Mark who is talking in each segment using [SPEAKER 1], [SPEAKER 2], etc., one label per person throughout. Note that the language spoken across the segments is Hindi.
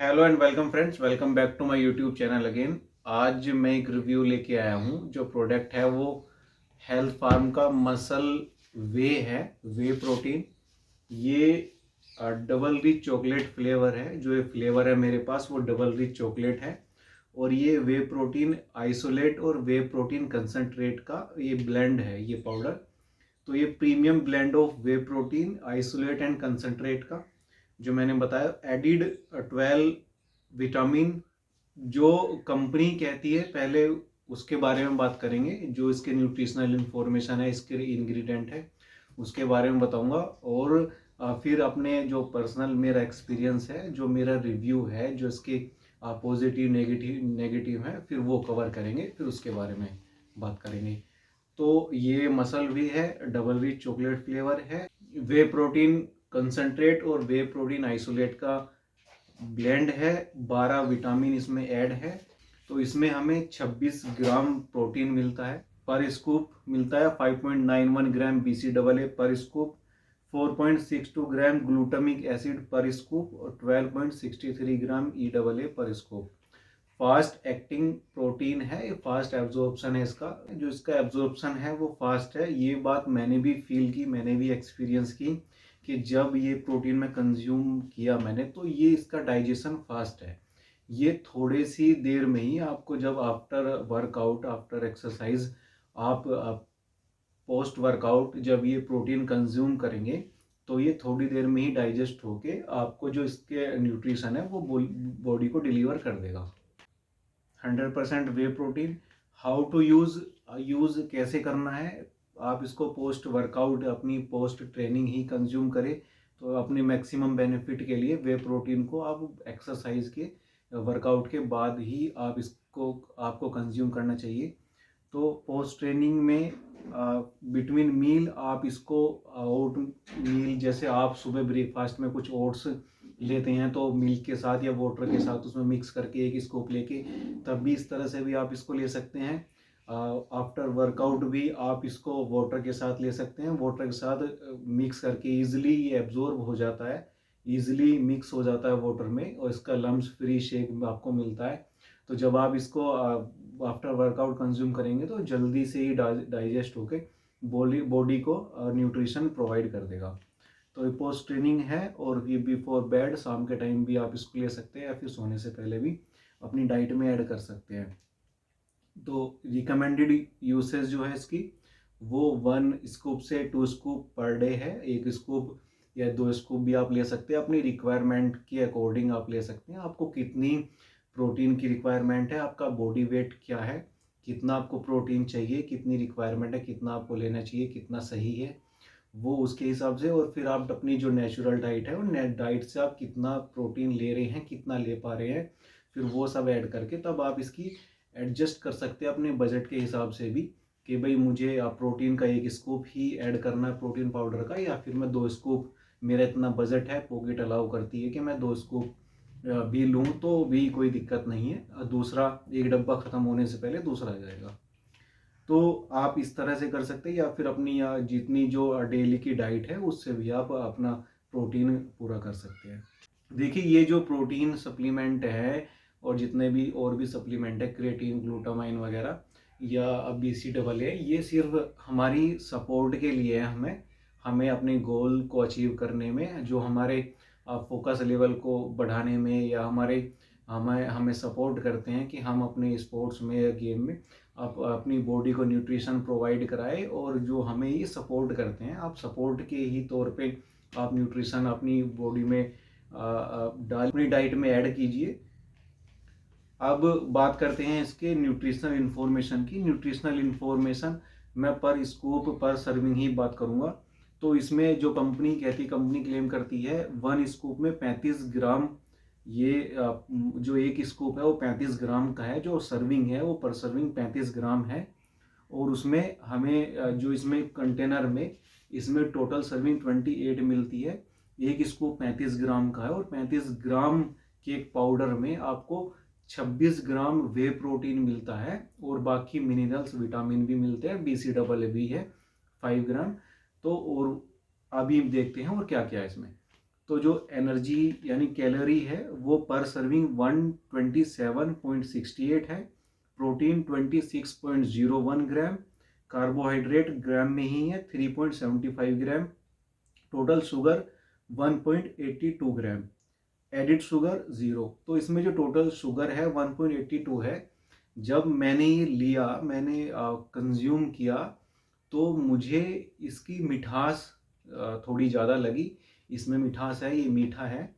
[SPEAKER 1] Hello and welcome friends, welcome back to my YouTube channel again. आज मैं एक रिव्यू लेके आया हूँ। जो प्रोडक्ट है वो हेल्थ फार्म का मसल वे है, वे प्रोटीन। ये डबल रिच चॉकलेट फ्लेवर है। जो ये फ्लेवर है मेरे पास वो डबल रिच चॉकलेट है। और ये वे प्रोटीन आइसोलेट और वे प्रोटीन कंसनट्रेट का ये ब्लेंड है, ये पाउडर। तो ये premium blend of way protein isolate and concentrate का जो मैंने बताया, एडिड 12 विटामिन। जो कंपनी कहती है पहले उसके बारे में बात करेंगे। जो इसके न्यूट्रिशनल इंफॉर्मेशन है, इसके इंग्रेडिएंट है, उसके बारे में बताऊंगा। और फिर अपने जो पर्सनल मेरा एक्सपीरियंस है, जो मेरा रिव्यू है, जो इसके पॉजिटिव नेगेटिव नेगेटिव है, फिर वो कवर करेंगे, फिर उसके बारे में बात करेंगे। तो ये मसल भी है, डबल रिच चॉकलेट फ्लेवर है, वे प्रोटीन कंसंट्रेट और वे प्रोटीन आइसोलेट का ब्लेंड है। 12 विटामिन इसमें ऐड है। तो इसमें हमें 26 ग्राम प्रोटीन मिलता है। पर स्कूप मिलता है 5.91 ग्राम BCAA पर स्कूप, 4.62 ग्राम ग्लूटामिक एसिड पर स्कूप और 12.63 ग्राम EAA पर स्कूप। फास्ट एक्टिंग प्रोटीन है, ये फास्ट एब्जॉर्प्शन है इसका। जो इसका एब्जॉर्प्शन है वो फास्ट है। ये बात मैंने भी फील की, मैंने भी एक्सपीरियंस की कि जब ये प्रोटीन में कंज्यूम किया मैंने, तो ये इसका डाइजेशन फास्ट है। ये थोड़े सी देर में ही आपको, जब आफ्टर वर्कआउट, आफ्टर एक्सरसाइज, आप पोस्ट वर्कआउट जब ये प्रोटीन कंज्यूम करेंगे, तो ये थोड़ी देर में ही डाइजेस्ट होके आपको जो इसके न्यूट्रिशन है वो बॉडी को डिलीवर कर देगा। 100% वे प्रोटीन। हाउ टू यूज़ कैसे करना है। आप इसको पोस्ट वर्कआउट, अपनी पोस्ट ट्रेनिंग ही कंज्यूम करें तो अपने मैक्सिमम बेनिफिट के लिए वे प्रोटीन को आप एक्सरसाइज के, वर्कआउट के बाद ही आप इसको, आपको कंज्यूम करना चाहिए। तो पोस्ट ट्रेनिंग में बिटवीन मील आप इसको, ओट मील, जैसे आप सुबह ब्रेकफास्ट में कुछ ओट्स लेते हैं तो मिल्क के साथ या वाटर के साथ उसमें मिक्स करके एक स्कूप लेके, तब भी इस तरह से भी आप इसको ले सकते हैं। आफ्टर वर्कआउट भी आप इसको वाटर के साथ ले सकते हैं। वाटर के साथ मिक्स करके ईजिली ये एब्जॉर्ब हो जाता है, ईजिली मिक्स हो जाता है वाटर में, और इसका लम्स फ्री शेक आपको मिलता है। तो जब आप इसको आफ्टर वर्कआउट कंज्यूम करेंगे तो जल्दी से ही डाइजेस्ट होके बॉडी को न्यूट्रिशन प्रोवाइड कर देगा। तो ये पोस्ट ट्रेनिंग है, और ये बिफोर बेड, शाम के टाइम भी आप इसको ले सकते हैं, या फिर सोने से पहले भी अपनी डाइट में ऐड कर सकते हैं। तो रिकमेंडेड यूसेज जो है इसकी, वो 1 स्कूप से 2 स्कूप पर डे है। 1 स्कूप या 2 स्कूप भी आप ले सकते हैं, अपनी रिक्वायरमेंट के अकॉर्डिंग आप ले सकते हैं। आपको कितनी प्रोटीन की रिक्वायरमेंट है, आपका बॉडी वेट क्या है, कितना आपको प्रोटीन चाहिए, कितनी रिक्वायरमेंट है, कितना आपको लेना चाहिए, कितना सही है, वो उसके हिसाब से। और फिर आप अपनी जो नेचुरल डाइट है, उन डाइट से आप कितना प्रोटीन ले रहे हैं, कितना ले पा रहे हैं, फिर वो सब ऐड करके तब आप इसकी एडजस्ट कर सकते हैं अपने बजट के हिसाब से भी, कि भाई मुझे प्रोटीन का 1 स्कूप ही ऐड करना है प्रोटीन पाउडर का, या फिर मैं 2 स्कूप, मेरा इतना बजट है, पॉकेट अलाउ करती है कि मैं 2 स्कूप भी लूँ तो भी कोई दिक्कत नहीं है। दूसरा, एक डब्बा ख़त्म होने से पहले दूसरा आ जाएगा। तो आप इस तरह से कर सकते हैं, या फिर अपनी या जितनी जो डेली की डाइट है उससे भी आप अपना प्रोटीन पूरा कर सकते हैं। देखिए, ये जो प्रोटीन सप्लीमेंट है और जितने भी और भी सप्लीमेंट है, क्रिएटिन, ग्लूटामाइन वगैरह या BCAA, ये सिर्फ हमारी सपोर्ट के लिए है। हमें हमें अपने गोल को अचीव करने में, जो हमारे फोकस लेवल को बढ़ाने में, या हमें हमें सपोर्ट करते हैं कि हम अपने स्पोर्ट्स में या गेम में अपनी बॉडी को न्यूट्रिशन प्रोवाइड कराए। और जो हमें ये सपोर्ट करते हैं, आप सपोर्ट के ही तौर पे आप न्यूट्रिशन अपनी बॉडी में अपनी डाइट में ऐड कीजिए। अब बात करते हैं इसके न्यूट्रिशनल इन्फॉर्मेशन की। न्यूट्रिशनल इन्फॉर्मेशन मैं पर स्कूप, पर सर्विंग ही बात करूंगा। तो इसमें जो कंपनी कहती, कंपनी क्लेम करती है 1 स्कूप में 35 ग्राम, ये जो 1 स्कूप है वो 35 ग्राम का है। जो सर्विंग है वो पर सर्विंग 35 ग्राम है। और उसमें हमें जो इसमें कंटेनर में, इसमें टोटल सर्विंग 28 मिलती है। 1 स्कूप 35 ग्राम का है, और 35 ग्राम केक पाउडर में आपको 26 ग्राम वे प्रोटीन मिलता है, और बाकी मिनरल्स, विटामिन भी मिलते हैं। BCAA भी है 5 ग्राम। तो और अभी देखते हैं और क्या क्या है इसमें। तो जो एनर्जी यानी कैलोरी है वो पर सर्विंग 127.68 है, प्रोटीन 26.01 ग्राम, कार्बोहाइड्रेट ग्राम में ही है 3.75 ग्राम, टोटल शुगर 1.82 ग्राम, एडिड शुगर 0। तो इसमें जो टोटल शुगर है 1.82 है। जब मैंने ये लिया, मैंने कंज्यूम किया, तो मुझे इसकी मिठास थोड़ी ज़्यादा लगी। इसमें मिठास है, ये मीठा है।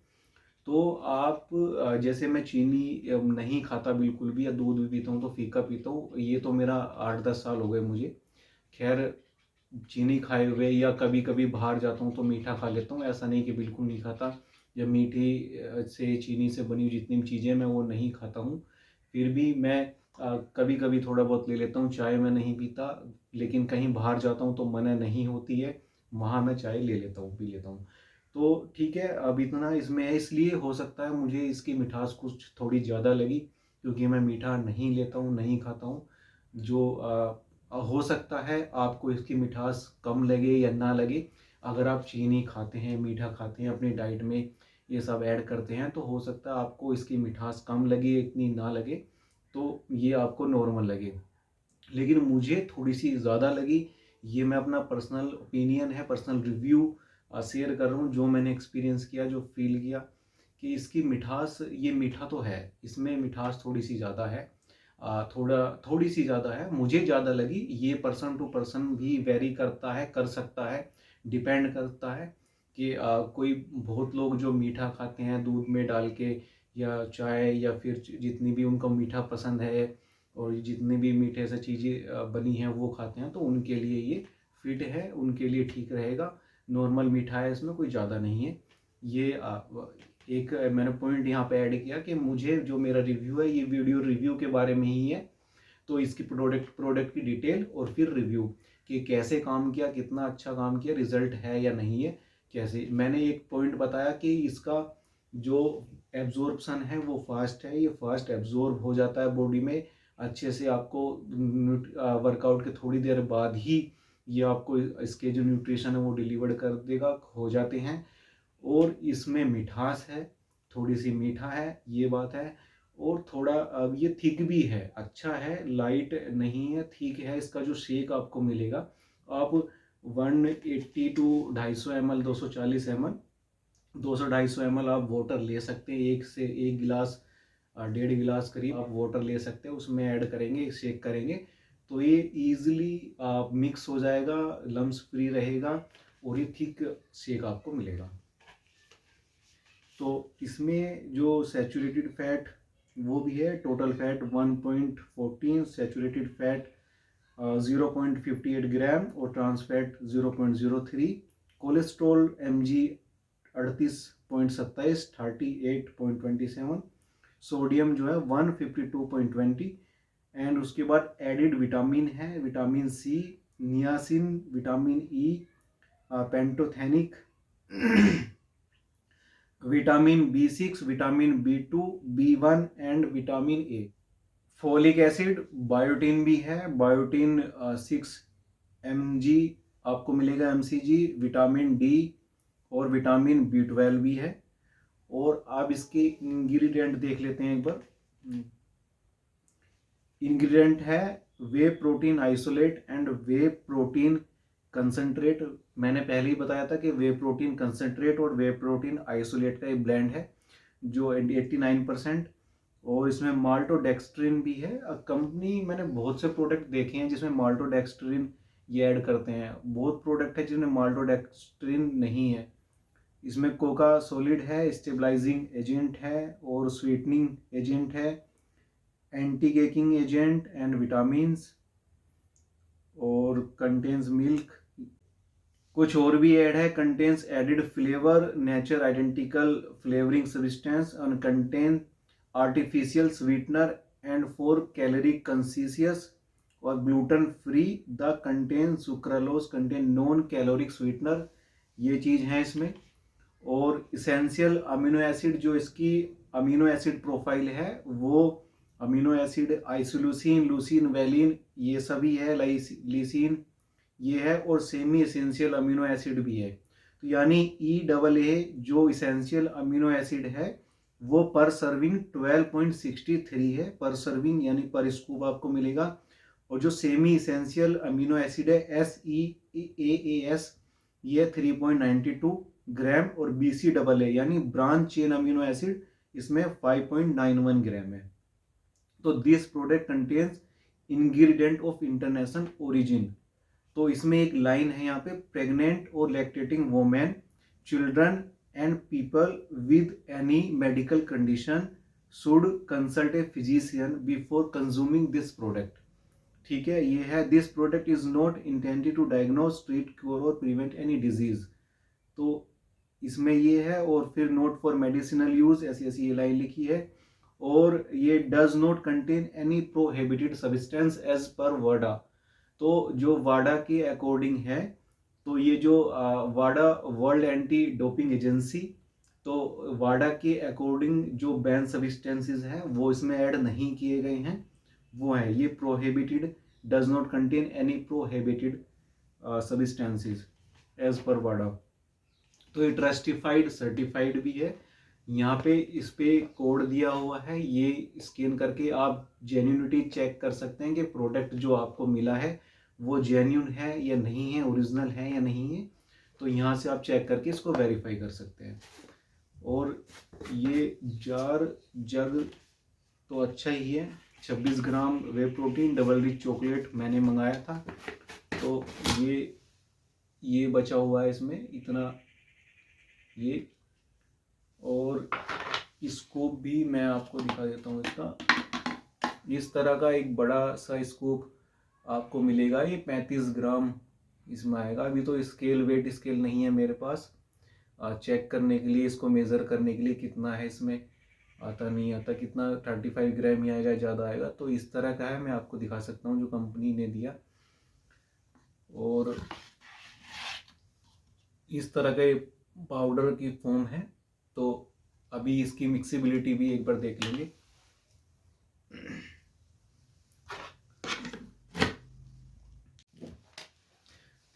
[SPEAKER 1] तो आप जैसे मैं चीनी नहीं खाता बिल्कुल भी, या दूध भी पीता हूँ तो फीका पीता हूँ, ये तो मेरा 8-10 साल हो गए मुझे। खैर, चीनी खाए हुए, या कभी कभी बाहर जाता हूँ तो मीठा खा लेता हूँ, ऐसा नहीं कि बिल्कुल नहीं खाता। जब मीठी से चीनी से बनी हुई जितनी भी चीज़ें मैं वो नहीं खाता हूँ, फिर भी मैं कभी कभी थोड़ा बहुत ले लेता हूँ। चाय मैं नहीं पीता, लेकिन कहीं बाहर जाता हूँ तो मना नहीं होती है, वहाँ मैं चाय ले लेता हूँ, पी लेता हूँ। तो ठीक है, अब इतना इसमें है, इसलिए हो सकता है मुझे इसकी मिठास कुछ थोड़ी ज़्यादा लगी, क्योंकि मैं मीठा नहीं लेता हूँ, नहीं खाता हूँ। जो हो सकता है आपको इसकी मिठास कम लगे या ना लगे। अगर आप चीनी खाते हैं, मीठा खाते हैं, अपनी डाइट में ये सब ऐड करते हैं, तो हो सकता है आपको इसकी मिठास कम लगे, इतनी ना लगे, तो ये आपको नॉर्मल लगे। लेकिन मुझे थोड़ी सी ज़्यादा लगी। ये मैं अपना पर्सनल ओपिनियन है, पर्सनल रिव्यू शेयर कर रहा हूँ, जो मैंने एक्सपीरियंस किया, जो फील किया, कि इसकी मिठास, ये मीठा तो है, इसमें मिठास थोड़ी सी ज़्यादा है, थोड़ी सी ज़्यादा है, मुझे ज़्यादा लगी। ये पर्सन टू पर्सन भी वेरी करता है, कर सकता है, डिपेंड करता है कि कोई बहुत लोग जो मीठा खाते हैं दूध में डाल के, या चाय, या फिर जितनी भी उनको मीठा पसंद है, और जितनी भी मीठे से चीज़ें बनी हैं वो खाते हैं, तो उनके लिए ये फिट है, उनके लिए ठीक रहेगा। नॉर्मल मीठा है, इसमें कोई ज़्यादा नहीं है। ये एक मैंने पॉइंट यहाँ पे ऐड किया कि मुझे जो मेरा रिव्यू है, ये वीडियो रिव्यू के बारे में ही है, तो इसकी प्रोडक्ट की डिटेल और फिर रिव्यू कि कैसे काम किया, कितना अच्छा काम किया, रिजल्ट है या नहीं है, कैसे। मैंने एक पॉइंट बताया कि इसका जो एब्जॉर्प्शन है वो फास्ट है, ये फास्ट एब्जॉर्ब हो जाता है बॉडी में अच्छे से। आपको वर्कआउट के थोड़ी देर बाद ही ये आपको इसके जो न्यूट्रिशन है वो डिलीवर कर देगा, हो जाते हैं। और इसमें मिठास है, थोड़ी सी मीठा है, ये बात है। और थोड़ा ये थिक भी है, अच्छा है, लाइट नहीं है, थिक है। इसका जो शेक आपको मिलेगा, आप 180 टू 250 ml, 240 ml, 200-250 ml आप वाटर ले सकते हैं। एक से एक गिलास, 1.5 गिलास करीब आप वाटर ले सकते हैं, उसमें ऐड करेंगे, शेक करेंगे, तो ये ईजिली मिक्स हो जाएगा, लम्स फ्री रहेगा, और ये थिक शेक आपको मिलेगा। तो इसमें जो सैचुरेटेड फैट वो भी है, total fat 1.14, saturated fat 0.58 gram, और trans fat 0.03, cholesterol mg 38.27, 38.27, sodium जो है 152.20, एंड उसके बाद एडिड विटामिन है, vitamin C, niacin, vitamin E, pantothenic, vitamin B6, vitamin B2, B1 and vitamin A. Folic acid, biotin भी है, बायोटिन 6 mg आपको मिलेगा, mcg, विटामिन डी और विटामिन B12 भी है। और आप इसके इंग्रेडिएंट देख लेते हैं एक बार। इंग्रेडिएंट है whey protein isolate and whey protein concentrate. मैंने पहले ही बताया था कि वे प्रोटीन कंसंट्रेट और वे प्रोटीन आइसोलेट का एक ब्लेंड है जो 89%। और इसमें माल्टोडेक्स्ट्रिन भी है। कंपनी, मैंने बहुत से प्रोडक्ट देखे हैं जिसमें माल्टोडेक्स्ट्रिन ये ऐड करते हैं, बहुत प्रोडक्ट है जिसमें माल्टोडेक्स्ट्रिन नहीं है। इसमें कोका सॉलिड है, स्टेबलाइजिंग एजेंट है और स्वीटनिंग एजेंट है, anti caking agent and vitamins, और कंटेन्स मिल्क। कुछ और भी ऐड है, contains added flavour, nature identical flavouring substance, और contain artificial sweetener and for calorie conscious और gluten free. The contain sucralose contain non caloric sweetener, ये चीज़ है इसमें। और इसेंशियल अमीनो एसिड, जो इसकी अमीनो एसिड प्रोफाइल है वो अमीनो एसिड आइसोल्यूसिन, लूसिन, वैलिन, ये सभी है, लाइसिन ये है, और सेमी एसेंशियल अमीनो एसिड भी है। तो यानी EAA जो इसेंशियल अमीनो एसिड है वो पर सर्विंग 12.63 है पर सर्विंग, यानी पर स्कूप आपको मिलेगा। और जो सेमी इसेंशियल अमीनो एसिड है SEAAS ये 3.92 ग्राम, और BCAA यानी ब्रांच चेन अमीनो एसिड इसमें 5.91 ग्राम है। तो this product contains ingredient of international origin. तो इसमें एक लाइन है यहाँ पे, प्रेग्नेंट और lactating women, children and people with any medical condition should consult a physician before consuming this product. ठीक है, ये है this product is not intended to diagnose, treat, cure और प्रिवेंट एनी डिजीज। तो इसमें ये है, और फिर नोट फॉर मेडिसिनल यूज ऐसी ऐसी ये लाइन लिखी है। और ये does not contain any prohibited substance as per वाडा। तो जो वाडा के अकॉर्डिंग है, तो ये जो वाडा वर्ल्ड एंटी डोपिंग एजेंसी, तो वाडा के अकॉर्डिंग जो बैन सब्सटेंसेस हैं वो इसमें ऐड नहीं किए गए हैं, वो है ये prohibited, does not contain any prohibited substances as per वाडा। तो ये ट्रस्टिफाइड सर्टिफाइड भी है। यहाँ पे इस पे कोड दिया हुआ है, ये स्कैन करके आप जेन्युइनिटी चेक कर सकते हैं कि प्रोडक्ट जो आपको मिला है वो जेन्युइन है या नहीं है, ओरिजिनल है या नहीं है। तो यहाँ से आप चेक करके इसको वेरीफाई कर सकते हैं। और ये जार जग तो अच्छा ही है, 26 ग्राम वे प्रोटीन डबल रिच चॉकलेट मैंने मंगाया था। तो ये बचा हुआ है इसमें इतना, ये। और स्कूप भी मैं आपको दिखा देता हूँ इसका। इस तरह का एक बड़ा सा स्कूप आपको मिलेगा, ये 35 ग्राम इसमें आएगा। अभी तो स्केल, वेट स्केल नहीं है मेरे पास चेक करने के लिए, इसको मेज़र करने के लिए कितना है इसमें आता नहीं आता, कितना 35 ग्राम ही आएगा, ज़्यादा आएगा। तो इस तरह का है, मैं आपको दिखा सकता हूँ जो कंपनी ने दिया। और इस तरह का पाउडर की फॉर्म है। तो अभी इसकी मिक्सिबिलिटी भी एक बार देख लेंगे।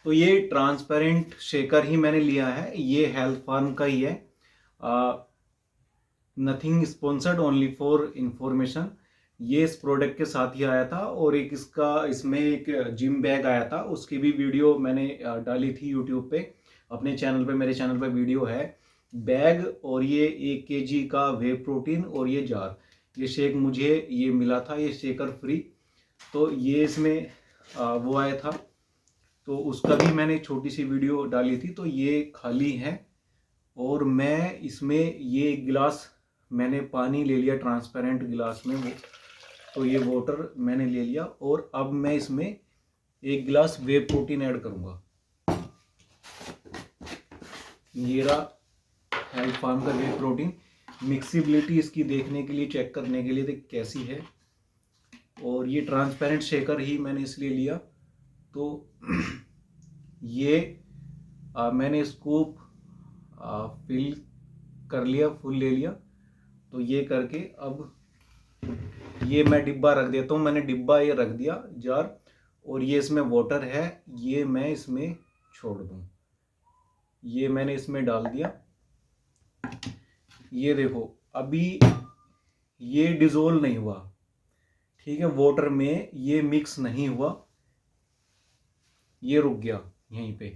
[SPEAKER 1] तो ये ट्रांसपेरेंट शेकर ही मैंने लिया है, ये हेल्थ फार्म का ही है, nothing sponsored, only for information. ये इस प्रोडक्ट के साथ ही आया था। और एक इसमें एक जिम बैग आया था, उसकी भी वीडियो मैंने डाली थी यूट्यूब पे, अपने चैनल पे, मेरे चैनल पे वीडियो है। बैग और ये 1 kg का वे प्रोटीन और ये जार, ये शेक मुझे ये मिला था, ये शेकर फ्री। तो ये इसमें वो आया था, तो उसका भी मैंने छोटी सी वीडियो डाली थी। तो ये खाली है, और मैं इसमें ये एक गिलास मैंने पानी ले लिया ट्रांसपेरेंट गिलास में, वो तो ये वाटर मैंने ले लिया। और अब मैं इसमें 1 गिलास वे प्रोटीन ऐड करूँगा। ये रहा हेल्थ फार्म का वे प्रोटीन। मिक्सिबिलिटी इसकी देखने के लिए, चेक करने के लिए देख कैसी है। और ये ट्रांसपेरेंट शेकर ही मैंने इसलिए लिया। तो ये मैंने स्कूप फिल कर लिया, फुल ले लिया। तो ये करके अब ये मैं डिब्बा रख देता हूँ, मैंने डिब्बा ये रख दिया जार। और ये इसमें वाटर है, ये मैं इसमें छोड़ दूँ, ये मैंने इसमें डाल दिया। ये देखो अभी ये डिजोल्व नहीं हुआ, ठीक है, वाटर में ये मिक्स नहीं हुआ, ये रुक गया यहीं पे,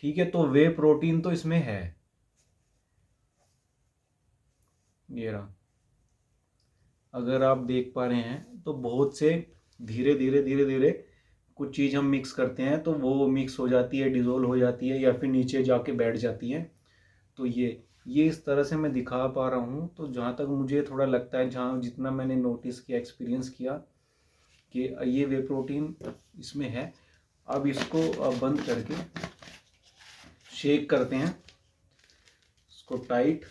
[SPEAKER 1] ठीक है। तो वे प्रोटीन तो इसमें है, ये रहा, अगर आप देख पा रहे हैं। तो बहुत से धीरे धीरे कुछ चीज़ हम मिक्स करते हैं तो वो मिक्स हो जाती है, डिजोल्व हो जाती है, या फिर नीचे जाके बैठ जाती है। तो ये इस तरह से मैं दिखा पा रहा हूँ। तो जहाँ तक मुझे थोड़ा लगता है, जहाँ जितना मैंने नोटिस किया, एक्सपीरियंस किया कि ये वे प्रोटीन इसमें है। अब इसको बंद करके शेक करते हैं इसको टाइट।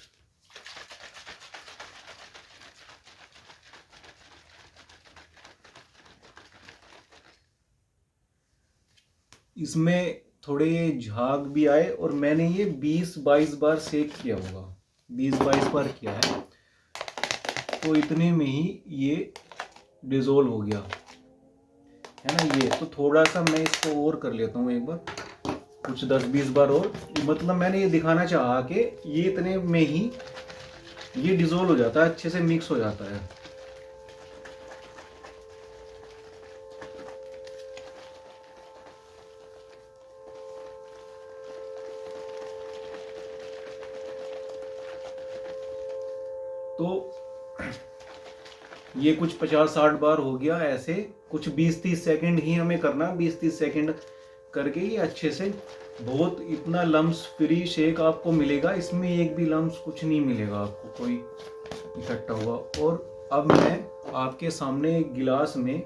[SPEAKER 1] इसमें थोड़े झाग भी आए, और मैंने ये 20-22 बार शेक किया होगा, 20-22 बार किया है। तो इतने में ही ये डिजोल्व हो गया है ना। ये तो थोड़ा सा मैं इसको और कर लेता हूँ एक बार, कुछ 10-20 बार और, मतलब मैंने ये दिखाना चाहा कि ये इतने में ही ये डिज़ोल्व हो जाता है, अच्छे से मिक्स हो जाता है। तो ये कुछ 50-60 बार हो गया ऐसे, कुछ 20-30 सेकंड ही हमें करना, 20-30 सेकंड करके ये अच्छे से बहुत इतना लम्स फ्री शेक आपको मिलेगा, इसमें एक भी लम्स कुछ नहीं मिलेगा आपको कोई इकट्ठा हुआ। और अब मैं आपके सामने एक गिलास में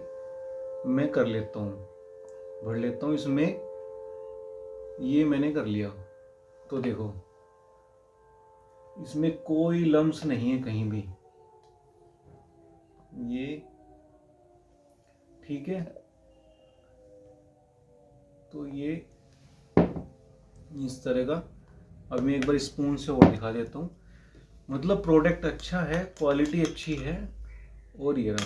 [SPEAKER 1] मैं कर लेता हूँ, भर लेता हूँ इसमें, ये मैंने कर लिया। तो देखो इसमें कोई लम्स नहीं है कहीं भी, ये ठीक है। तो ये इस तरह का, अब मैं एक बार स्पून से और दिखा देता हूँ। मतलब प्रोडक्ट अच्छा है, क्वालिटी अच्छी है। और ये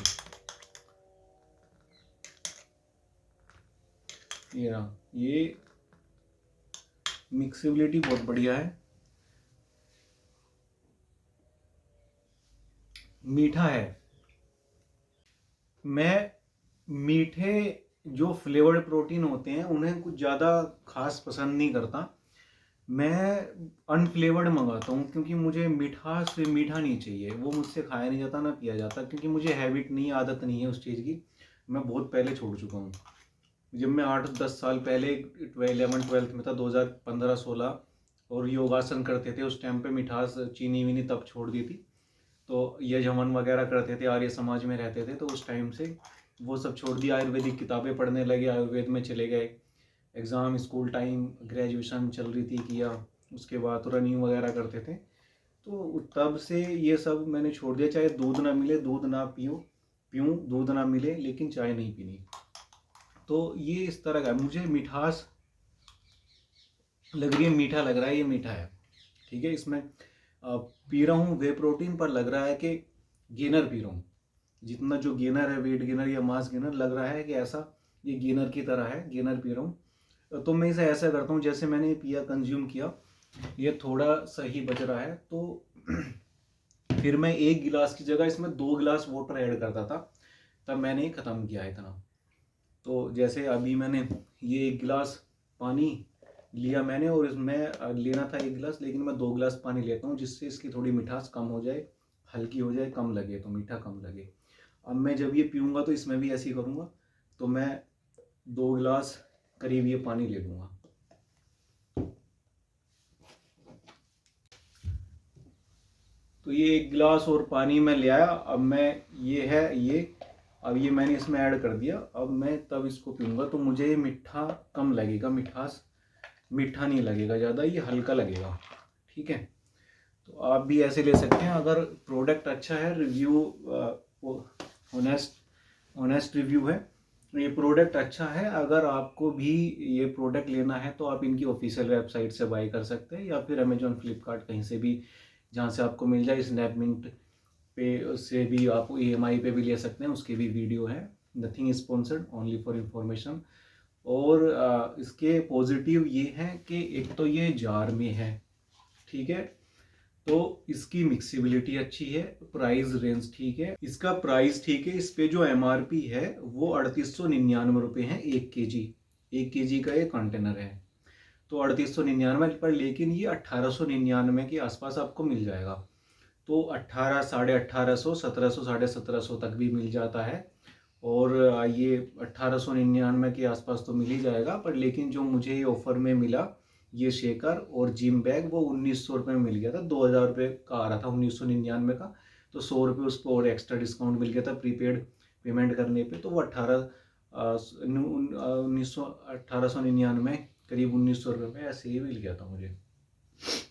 [SPEAKER 1] रहा, ये मिक्सिबिलिटी बहुत बढ़िया है, मीठा है। मैं मीठे जो फ्लेवर्ड प्रोटीन होते हैं उन्हें कुछ ज़्यादा खास पसंद नहीं करता, मैं अनफ्लेवर्ड मंगाता हूँ, क्योंकि मुझे मीठा से मीठा नहीं चाहिए, वो मुझसे खाया नहीं जाता ना पिया जाता, क्योंकि मुझे हैबिट नहीं, आदत नहीं है उस चीज़ की। मैं बहुत पहले छोड़ चुका हूँ, जब मैं 8-10 साल पहले 11-12 में था, 2015-16, और योगासन करते थे उस टाइम पे मिठास चीनी वीनी तब छोड़ दी थी। तो यजमन वगैरह करते थे, आर्य समाज में रहते थे, तो उस टाइम से वो सब छोड़ दिया, आयुर्वेदिक किताबें पढ़ने लगे, आयुर्वेद में चले गए। एग्ज़ाम, स्कूल टाइम, ग्रेजुएशन चल रही थी किया, उसके बाद तो रनिंग वगैरह करते थे। तो तब से ये सब मैंने छोड़ दिया, चाहे दूध ना मिले, दूध ना पीऊँ, दूध ना मिले, लेकिन चाय नहीं पीनी। तो ये इस तरह का, मुझे मिठास लग रही है, मीठा लग रहा है, ये मीठा है, ठीक है। इसमें पी रहा हूँ वे प्रोटीन, पर लग रहा है कि गेनर पी रहा हूँ, जितना जो गेनर है, वेट गेनर या मास गेनर, लग रहा है कि ऐसा ये गेनर की तरह है, गेनर पी रहा हूँ। तो मैं इसे ऐसा करता हूँ, जैसे मैंने पिया, कंज्यूम किया, ये थोड़ा सही बच रहा है, तो फिर मैं 1 गिलास की जगह इसमें 2 गिलास वाटर ऐड करता था, तब मैंने ख़त्म किया इतना। तो जैसे अभी मैंने ये 1 गिलास पानी लिया मैंने, और इसमें लेना था 1 गिलास, लेकिन मैं 2 गिलास पानी लेता हूँ, जिससे इसकी थोड़ी मिठास कम हो जाए, हल्की हो जाए, कम लगे, तो मीठा कम लगे। अब मैं जब ये पीऊँगा तो इसमें भी ऐसे ही करूँगा, तो मैं 2 गिलास करीब ये पानी ले लूँगा। तो ये 1 गिलास और पानी मैं ले आया, अब मैं ये है ये, अब ये मैंने इसमें ऐड कर दिया, अब मैं तब इसको पीऊँगा, तो मुझे मीठा कम लगेगा, मिठास मीठा नहीं लगेगा ज़्यादा, ये हल्का लगेगा, ठीक है। तो आप भी ऐसे ले सकते हैं, अगर प्रोडक्ट अच्छा है, रिव्यू ऑनेस्ट रिव्यू है, ये प्रोडक्ट अच्छा है। अगर आपको भी ये प्रोडक्ट लेना है तो आप इनकी ऑफिशियल वेबसाइट से बाय कर सकते हैं, या फिर अमेजोन, फ्लिपकार्ट, कहीं से भी जहाँ से आपको मिल जाए। स्नैपमिंट पे से भी आप EMI पे भी ले सकते हैं, उसकी भी वीडियो है। Nothing sponsored, only for information. और इसके पॉजिटिव ये हैं कि एक तो ये जार में है, ठीक है, तो इसकी मिक्सिबिलिटी अच्छी है, प्राइस रेंज ठीक है, इसका प्राइस ठीक है। इस पे जो MRP है वो 3899 रुपये है 1 kg, 1 kg का ये कंटेनर है, तो 3899 पर, लेकिन ये 1899 के आसपास आपको मिल जाएगा। तो 18, 1850, 1700, 1750 तक भी मिल जाता है, और ये 1899 के आसपास तो मिल ही जाएगा। पर लेकिन जो मुझे ये ऑफर में मिला, ये शेकर और जिम बैग, वो 1900 रुपये में मिल गया था, 2000 रुपये का आ रहा था 1999 का, तो 100 रुपये उस पर और एक्स्ट्रा डिस्काउंट मिल गया था प्रीपेड पेमेंट करने पे, तो वो 1899 करीब 1900 रुपये में ऐसे ही मिल गया था मुझे।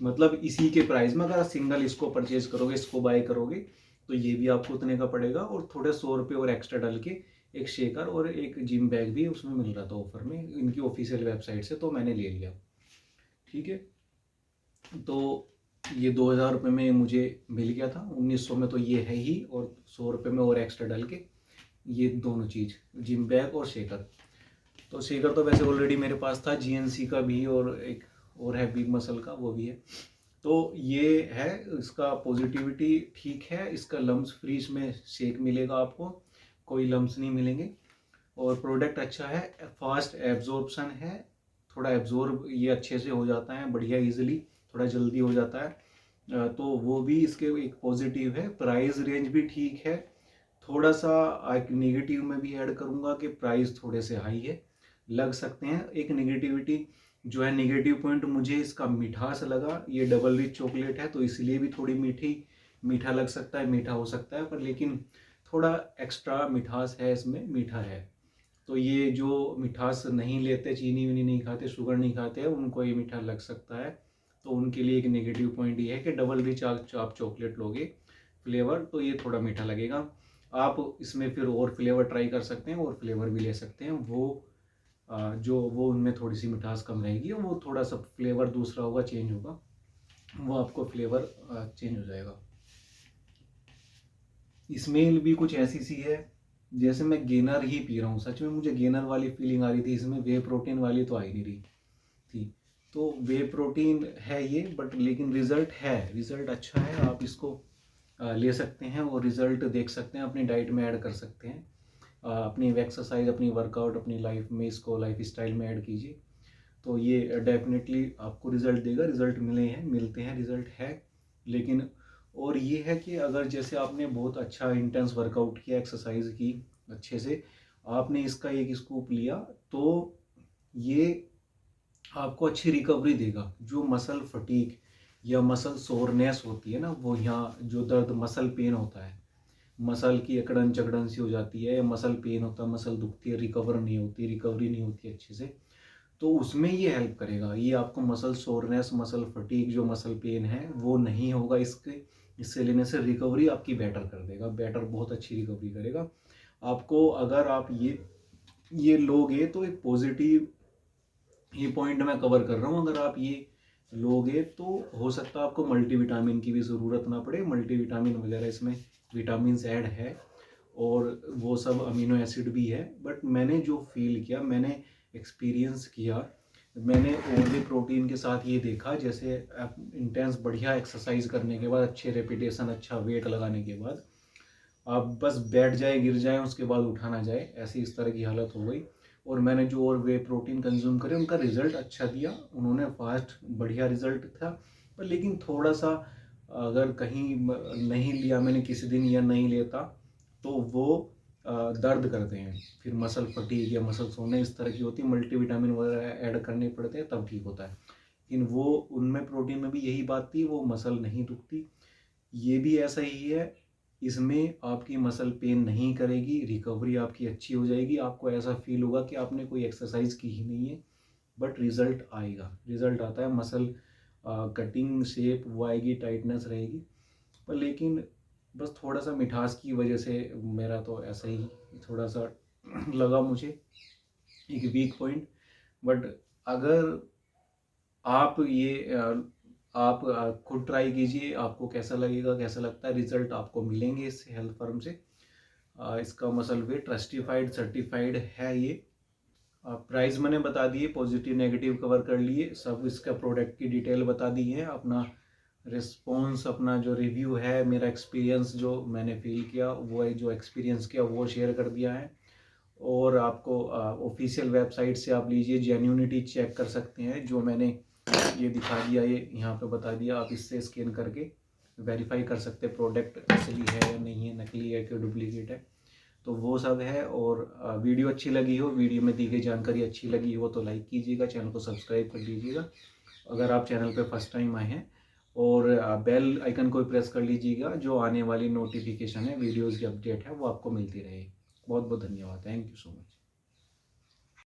[SPEAKER 1] मतलब इसी के प्राइस में, अगर आप सिंगल इसको परचेज करोगे, इसको बाय करोगे, तो ये भी आपको उतने का पड़ेगा, और थोड़े 100 रुपये और एक्स्ट्रा डाल के एक शेकर और एक जिम बैग भी उसमें मिल रहा था ऑफर में, इनकी ऑफिशियल वेबसाइट से, तो मैंने ले लिया, ठीक है। तो ये 2000 रुपये में मुझे मिल गया था, 1900 में तो ये है ही, और 100 रुपये में और एक्स्ट्रा डाल के ये दोनों चीज़, जिम बैग और शेकर। तो शेकर तो वैसे ऑलरेडी मेरे पास था, GNC का भी और एक और है बिग मसल का, वो भी है। तो ये है इसका पॉजिटिविटी ठीक है, इसका लम्स फ्री इसमें शेक मिलेगा आपको, कोई लम्स नहीं मिलेंगे। और प्रोडक्ट अच्छा है, फास्ट एब्जॉर्प्शन है, थोड़ा एब्जॉर्ब ये अच्छे से हो जाता है बढ़िया इजीली, थोड़ा जल्दी हो जाता है। तो वो भी इसके एक पॉजिटिव है। प्राइस रेंज भी ठीक है। थोड़ा सा एक नेगेटिव में भी ऐड करूँगा कि प्राइस थोड़े से हाई है, लग सकते हैं। एक नेगेटिविटी जो है, नेगेटिव पॉइंट मुझे इसका मिठास लगा। ये डबल रिच चॉकलेट है तो इसलिए भी थोड़ी मीठा लग सकता है, मीठा हो सकता है, पर लेकिन थोड़ा एक्स्ट्रा मिठास है इसमें, मीठा है। तो ये जो मिठास नहीं लेते, चीनी वीनी नहीं खाते, शुगर नहीं खाते, उनको ये मीठा लग सकता है। तो उनके लिए एक नेगेटिव पॉइंट ये है कि डबल रिच आप चॉकलेट लोगे फ्लेवर तो ये थोड़ा मीठा लगेगा। आप इसमें फिर और फ्लेवर ट्राई कर सकते हैं, और फ्लेवर भी ले सकते हैं। वो उनमें थोड़ी सी मिठास कम रहेगी, वो थोड़ा सा फ्लेवर दूसरा होगा, चेंज होगा, वो आपको फ्लेवर चेंज हो जाएगा। स्मेल भी कुछ ऐसी सी है जैसे मैं गेनर ही पी रहा हूँ। सच में मुझे गेनर वाली फीलिंग आ रही थी इसमें, वे प्रोटीन वाली तो आ ही नहीं रही थी। तो वे प्रोटीन है ये, बट लेकिन रिजल्ट अच्छा है। आप इसको ले सकते हैं और रिजल्ट देख सकते हैं, अपनी डाइट में ऐड कर सकते हैं। अपनी एक्सरसाइज, अपनी वर्कआउट, अपनी लाइफ में इसको लाइफ स्टाइल में ऐड कीजिए, तो ये डेफिनेटली आपको रिजल्ट देगा। रिजल्ट मिलते हैं, रिजल्ट है। लेकिन और ये है कि अगर जैसे आपने बहुत अच्छा इंटेंस वर्कआउट किया, एक्सरसाइज की अच्छे से, आपने इसका एक स्कूप लिया, तो ये आपको अच्छी रिकवरी देगा। जो मसल फटीक या मसल सोरनेस होती है ना, वो यहाँ जो दर्द, मसल पेन होता है, मसल की अकड़न चकड़न सी हो जाती है, मसल पेन होता है, मसल दुखती है, रिकवरी नहीं होती अच्छे से, तो उसमें ये हेल्प करेगा। ये आपको मसल सोरनेस, मसल फटीक, जो मसल पेन है वो नहीं होगा। इससे लेने से रिकवरी आपकी बेटर कर देगा, बहुत अच्छी रिकवरी करेगा आपको। अगर आप ये लोगे तो एक पॉजिटिव ये पॉइंट मैं कवर कर रहा हूँ। अगर आप ये लोगे तो हो सकता है आपको मल्टीविटामिन की भी ज़रूरत ना पड़े। मल्टीविटामिन वगैरह इसमें विटामिन ऐड है, और वो सब अमीनो एसिड भी है। बट मैंने जो फील किया, मैंने एक्सपीरियंस किया, मैंने ओनली प्रोटीन के साथ ये देखा, जैसे इंटेंस बढ़िया एक्सरसाइज करने के बाद, अच्छे रेपिटेशन, अच्छा वेट लगाने के बाद, आप बस बैठ जाए, गिर जाए, उसके बाद उठा ना जाए, ऐसी इस तरह की हालत हो गई। और मैंने जो और वे प्रोटीन कंज्यूम करे, उनका रिजल्ट अच्छा दिया, उन्होंने फास्ट बढ़िया रिजल्ट था। पर लेकिन थोड़ा सा अगर कहीं नहीं लिया मैंने किसी दिन या नहीं लेता, तो वो दर्द करते हैं, फिर मसल फटीग या मसल सोने इस तरह की होती है। मल्टीविटामिन वगैरह ऐड करने पड़ते हैं तब ठीक होता है। लेकिन वो उनमें प्रोटीन में भी यही बात थी, वो मसल नहीं दुखती। ये भी ऐसा ही है, इसमें आपकी मसल पेन नहीं करेगी, रिकवरी आपकी अच्छी हो जाएगी। आपको ऐसा फील होगा कि आपने कोई एक्सरसाइज की ही नहीं है, बट रिजल्ट आएगा। रिजल्ट आता है, मसल कटिंग शेप वो आएगी, टाइटनेस रहेगी। पर लेकिन बस थोड़ा सा मिठास की वजह से मेरा तो ऐसा ही थोड़ा सा लगा मुझे, एक वीक पॉइंट। बट अगर आप खुद ट्राई कीजिए, आपको कैसा लगेगा, कैसा लगता है, रिजल्ट आपको मिलेंगे इस हेल्थ फर्म से। इसका मसल वेट ट्रस्टिफाइड सर्टिफाइड है ये। प्राइस मैंने बता दिए, पॉजिटिव नेगेटिव कवर कर लिए, सब इसका प्रोडक्ट की डिटेल बता दी है। अपना रिस्पॉन्स, अपना जो रिव्यू है, मेरा एक्सपीरियंस जो मैंने फील किया, वो है जो एक्सपीरियंस किया वो शेयर कर दिया है। और आपको ऑफिशियल वेबसाइट से आप लीजिए, जेन्यूनिटी चेक कर सकते हैं। जो मैंने ये दिखा दिया, ये यहाँ पे बता दिया, आप इससे स्कैन करके वेरीफाई कर सकते हैं प्रोडक्ट असली है या नहीं है, नकली है कि डुप्लीकेट है, तो वो सब है। और वीडियो अच्छी लगी हो, वीडियो में दी गई जानकारी अच्छी लगी हो तो लाइक कीजिएगा, चैनल को सब्सक्राइब कर लीजिएगा अगर आप चैनल पे फर्स्ट टाइम आए हैं। और बेल आइकन को प्रेस कर लीजिएगा, जो आने वाली नोटिफिकेशन है, वीडियोज़ की अपडेट है, वो आपको मिलती रहे। बहुत बहुत धन्यवाद, थैंक यू सो मच।